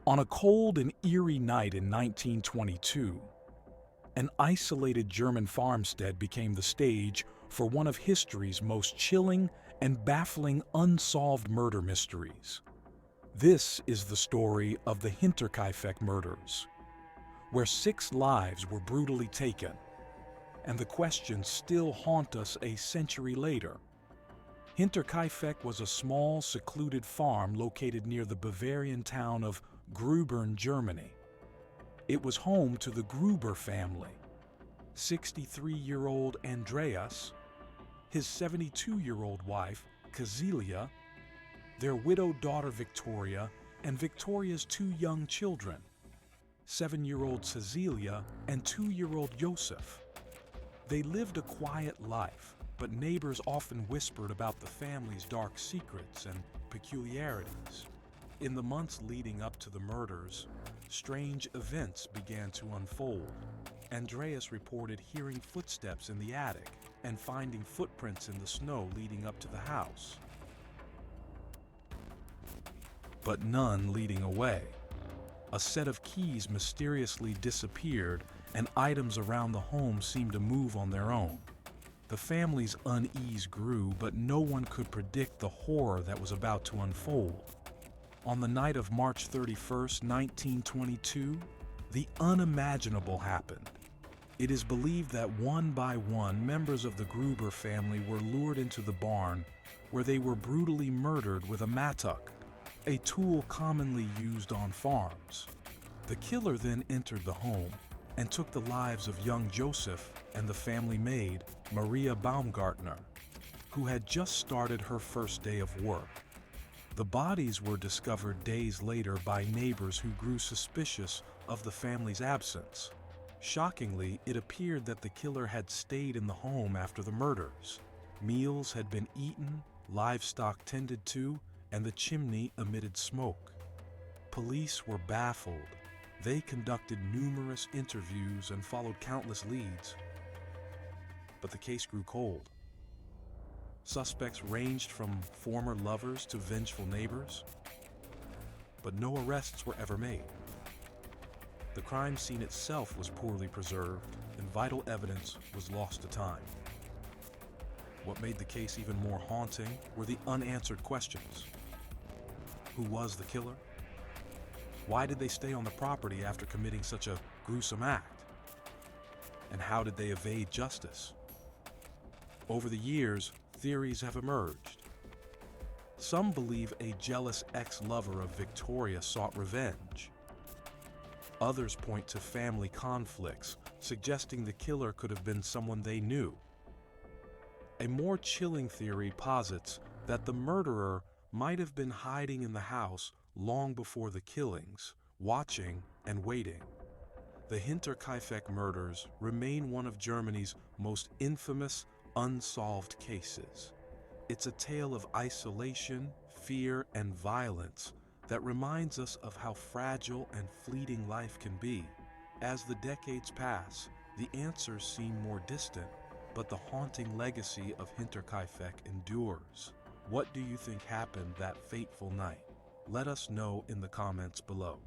On a cold and eerie night in 1922, an isolated German farmstead became the stage for one of history's most chilling and baffling unsolved murder mysteries. This is the story of the Hinterkaifeck murders, where 6 lives were brutally taken, and the questions still haunt us a century later. Hinterkaifeck was a small, secluded farm located near the Bavarian town of Grubern, Germany. It was home to the Gruber family, 63-year-old Andreas, his 72-year-old wife, Kazilia, their widowed daughter Victoria, and Victoria's 2 young children, 7-year-old Cecilia and 2-year-old Joseph. They lived a quiet life, but neighbors often whispered about the family's dark secrets and peculiarities. In the months leading up to the murders, strange events began to unfold. Andreas reported hearing footsteps in the attic and finding footprints in the snow leading up to the house, but none leading away. A set of keys mysteriously disappeared, and items around the home seemed to move on their own. The family's unease grew, but no one could predict the horror that was about to unfold. On the night of March 31st, 1922, the unimaginable happened. It is believed that one by one, members of the Gruber family were lured into the barn, where they were brutally murdered with a mattock, a tool commonly used on farms. The killer then entered the home and took the lives of young Joseph and the family maid, Maria Baumgartner, who had just started her first day of work. The bodies were discovered days later by neighbors who grew suspicious of the family's absence. Shockingly, it appeared that the killer had stayed in the home after the murders. Meals had been eaten, livestock tended to, and the chimney emitted smoke. Police were baffled. They conducted numerous interviews and followed countless leads, but the case grew cold. Suspects ranged from former lovers to vengeful neighbors, but no arrests were ever made. The crime scene itself was poorly preserved, and vital evidence was lost to time. What made the case even more haunting were the unanswered questions. Who was the killer? Why did they stay on the property after committing such a gruesome act? And how did they evade justice? Over the years, theories have emerged. Some believe a jealous ex-lover of Victoria sought revenge. Others point to family conflicts, suggesting the killer could have been someone they knew. A more chilling theory posits that the murderer might have been hiding in the house long before the killings, watching and waiting. The Hinterkaifeck murders remain one of Germany's most infamous unsolved cases. It's a tale of isolation, fear, and violence that reminds us of how fragile and fleeting life can be. As the decades pass, the answers seem more distant, but the haunting legacy of Hinterkaifeck endures. What do you think happened that fateful night? Let us know in the comments below.